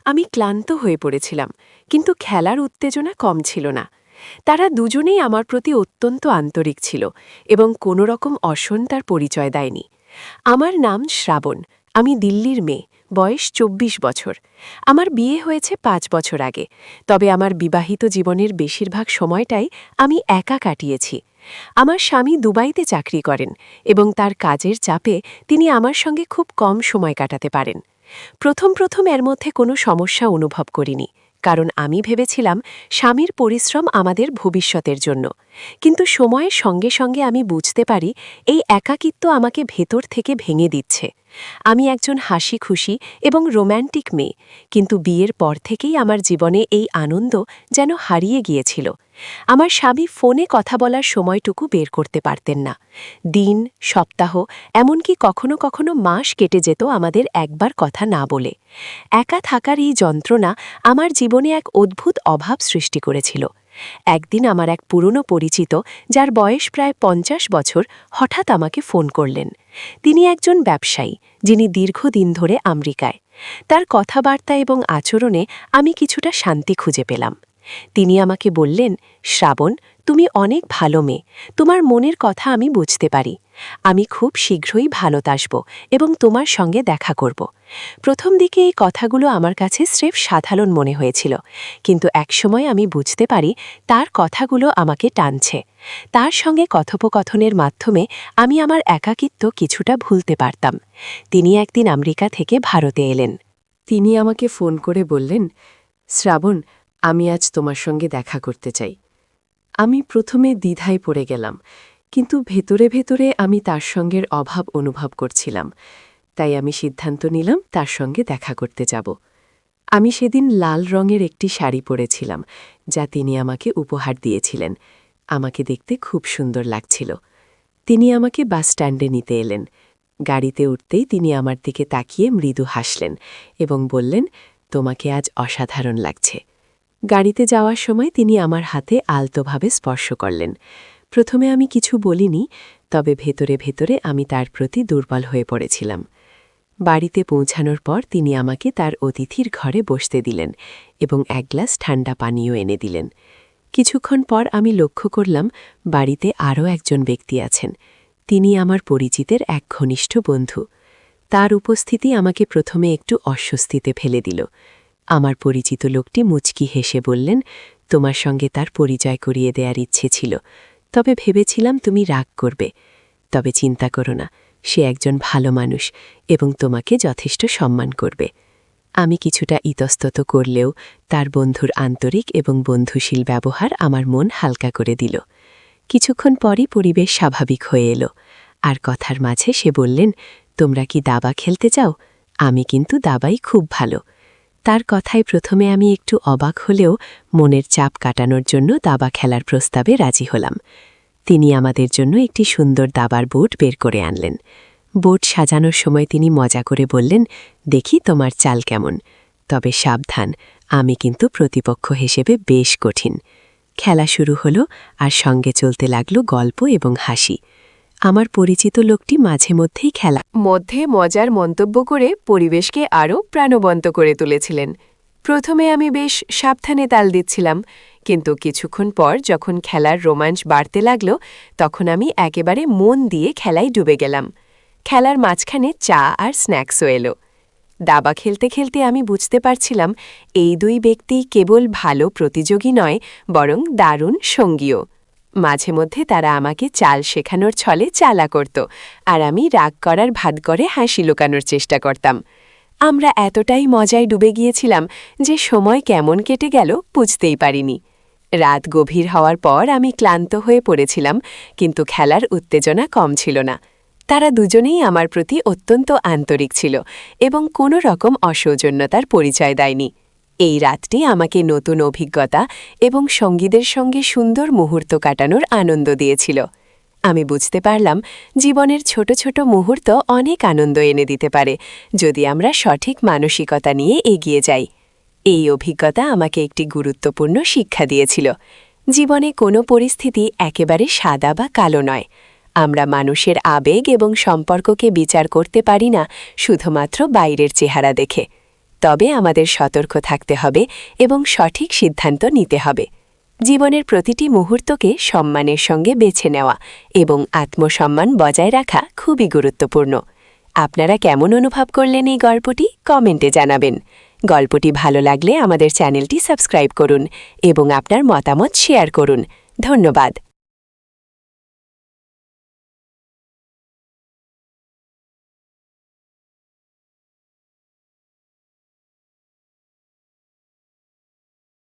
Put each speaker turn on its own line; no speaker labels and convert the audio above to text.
আমি ক্লান্ত হয়ে পড়েছিলাম, কিন্তু খেলার উত্তেজনা কম ছিল না। তারা দুজনেই আমার প্রতি অত্যন্ত আন্তরিক ছিল এবং কোনো রকম অসন্তার পরিচয় দেয়নি। আমার নাম শ্রাবণ, আমি দিল্লির মেয়ে, বয়স ২৪ বছর। আমার বিয়ে হয়েছে ৫ বছর আগে, তবে আমার বিবাহিত জীবনের বেশিরভাগ সময়টাই আমি একা কাটিয়েছি। আমার স্বামী দুবাইতে চাকরি করেন এবং তার কাজের চাপে তিনি আমার সঙ্গে খুব কম সময় কাটাতে পারেন। প্রথম এর মধ্যে কোনো সমস্যা অনুভব করিনি, কারণ আমি ভেবেছিলাম স্বামীর পরিশ্রম আমাদের ভবিষ্যতের জন্য। কিন্তু সময়ের সঙ্গে সঙ্গে আমি বুঝতে পারি এই একাকিত্ব আমাকে ভেতর থেকে ভেঙে দিচ্ছে। আমি একজন হাসি খুশি এবং রোম্যান্টিক মেয়ে, কিন্তু বিয়ের পর থেকেই আমার জীবনে এই আনন্দ যেন হারিয়ে গিয়েছিল। আমার স্বামী ফোনে কথা বলার সময়টুকু বের করতে পারতেন না। দিন, সপ্তাহ, এমনকি কখনো কখনো মাস কেটে যেত আমাদের একবার কথা না বলে। একা থাকার এই যন্ত্রণা আমার জীবনে এক অদ্ভুত অভাব সৃষ্টি করেছিল। একদিন আমার এক পুরনো পরিচিত, যার বয়স প্রায় ৫০ বছর, হঠাৎ আমাকে ফোন করলেন। তিনি একজন ব্যবসায়ী, যিনি দীর্ঘদিন ধরে আমেরিকায়। তার কথাবার্তা এবং আচরণে আমি কিছুটা শান্তি খুঁজে পেলাম। তিনি আমাকে বললেন, শ্রাবণ, তুমি অনেক ভালো মেয়ে, তোমার মনের কথা আমি বুঝতে পারি। আমি খুব শীঘ্রই ভারত আসব এবং তোমার সঙ্গে দেখা করব। প্রথম দিকে এই কথাগুলো আমার কাছে স্রেফ সাধারণ মনে হয়েছিল, কিন্তু একসময় আমি বুঝতে পারি তার কথাগুলো আমাকে টানছে। তার সঙ্গে কথোপকথনের মাধ্যমে আমি আমার একাকিত্ব কিছুটা ভুলতে পারতাম। তিনি একদিন আমেরিকা থেকে ভারতে এলেন। তিনি আমাকে ফোন করে বললেন, শ্রাবণ, আমি আজ তোমার সঙ্গে দেখা করতে চাই। আমি প্রথমে দ্বিধায় পড়ে গেলাম, কিন্তু ভেতরে ভেতরে আমি তার সঙ্গের অভাব অনুভব করছিলাম। তাই আমি সিদ্ধান্ত নিলাম তার সঙ্গে দেখা করতে যাব। আমি সেদিন লাল রঙের একটি শাড়ি পরেছিলাম, যা তিনি আমাকে উপহার দিয়েছিলেন। আমাকে দেখতে খুব সুন্দর লাগছিল। তিনি আমাকে বাস স্ট্যান্ডে নিতে এলেন। গাড়িতে উঠতেই তিনি আমার দিকে তাকিয়ে মৃদু হাসলেন এবং বললেন, তোমাকে আজ অসাধারণ লাগছে। গাড়িতে যাওয়ার সময় তিনি আমার হাতে আলতোভাবে স্পর্শ করলেন। প্রথমে আমি কিছু বলিনি, তবে ভেতরে ভেতরে আমি তার প্রতি দুর্বল হয়ে পড়েছিলাম। বাড়িতে পৌঁছানোর পর তিনি আমাকে তার অতিথির ঘরে বসতে দিলেন এবং এক গ্লাস ঠান্ডা পানীয় এনে দিলেন। কিছুক্ষণ পর আমি লক্ষ্য করলাম বাড়িতে আরও একজন ব্যক্তি আছেন। তিনি আমার পরিচিতের এক ঘনিষ্ঠ বন্ধু। তার উপস্থিতি আমাকে প্রথমে একটু অস্বস্তিতে ফেলে দিল। আমার পরিচিত লোকটি মুচকি হেসে বললেন, তোমার সঙ্গে তার পরিচয় করিয়ে দেওয়ার ইচ্ছে ছিল, তবে ভেবেছিলাম তুমি রাগ করবে। তবে চিন্তা করো না, সে একজন ভালো মানুষ এবং তোমাকে যথেষ্ট সম্মান করবে। আমি কিছুটা ইতস্তত করলেও তার বন্ধুর আন্তরিক এবং বন্ধুশীল ব্যবহার আমার মন হালকা করে দিল। কিছুক্ষণ পরই পরিবেশ স্বাভাবিক হয়ে এলো, আর কথার মাঝে সে বললেন, তোমরা কি দাবা খেলতে চাও? আমি কিন্তু দাবাই খুব ভালো। তার কথায় প্রথমে আমি একটু অবাক হলেও মনের চাপ কাটানোর জন্য দাবা খেলার প্রস্তাবে রাজি হলাম। তিনি আমাদের জন্য একটি সুন্দর দাবার বোর্ড বের করে আনলেন। বোর্ড সাজানোর সময় তিনি মজা করে বললেন, দেখি তোমার চাল কেমন, তবে সাবধান, আমি কিন্তু প্রতিপক্ষ হিসেবে বেশ কঠিন। খেলা শুরু হলো, আর সঙ্গে চলতে লাগলো গল্প এবং হাসি। আমার পরিচিত লোকটি মাঝে মধ্যেই খেলা মধ্যে মজার মন্তব্য করে পরিবেশকে আরও প্রাণবন্ত করে তুলেছিলেন। প্রথমে আমি বেশ সাবধানে তাল দিচ্ছিলাম, কিন্তু কিছুক্ষণ পর যখন খেলার রোমাঞ্চ বাড়তে লাগল, তখন আমি একেবারে মন দিয়ে খেলায় ডুবে গেলাম। খেলার মাঝখানে চা আর স্ন্যাক্সও এলো। দাবা খেলতে খেলতে আমি বুঝতে পারছিলাম এই দুই ব্যক্তি কেবল ভালো প্রতিযোগী নয়, বরং দারুণ সঙ্গীও। মাঝে মধ্যে তারা আমাকে চাল শেখানোর ছলে চালা করত, আর আমি রাগ করার ভাত করে হাসি লুকানোর চেষ্টা করতাম। আমরা এতটাই মজায় ডুবে গিয়েছিলাম যে সময় কেমন কেটে গেল বুঝতেই পারিনি। রাত গভীর হওয়ার পর আমি ক্লান্ত হয়ে পড়েছিলাম, কিন্তু খেলার উত্তেজনা কম ছিল না। তারা দুজনেই আমার প্রতি অত্যন্ত আন্তরিক ছিল এবং কোনো রকম অসৌজন্যতার পরিচয় দেয়নি। এই রাতটি আমাকে নতুন অভিজ্ঞতা এবং সঙ্গীদের সঙ্গে সুন্দর মুহূর্ত কাটানোর আনন্দ দিয়েছিল। আমি বুঝতে পারলাম জীবনের ছোট ছোট মুহূর্ত অনেক আনন্দ এনে দিতে পারে, যদি আমরা সঠিক মানসিকতা নিয়ে এগিয়ে যাই। এই অভিজ্ঞতা আমাকে একটি গুরুত্বপূর্ণ শিক্ষা দিয়েছিল। জীবনে কোনো পরিস্থিতি একেবারে সাদা বা কালো নয়। আমরা মানুষের আবেগ এবং সম্পর্ককে বিচার করতে পারি না শুধুমাত্র বাইরের চেহারা দেখে। তবে আমাদের সতর্ক থাকতে হবে এবং সঠিক সিদ্ধান্ত নিতে হবে। জীবনের প্রতিটি মুহূর্তকে সম্মানের সঙ্গে বেছে নেওয়া এবং আত্মসম্মান বজায় রাখা খুবই গুরুত্বপূর্ণ। আপনারা কেমন অনুভব করলেন এই গল্পটি কমেন্টে জানাবেন। গল্পটি ভালো লাগলে আমাদের চ্যানেলটি সাবস্ক্রাইব করুন এবং আপনার মতামত শেয়ার করুন। ধন্যবাদ।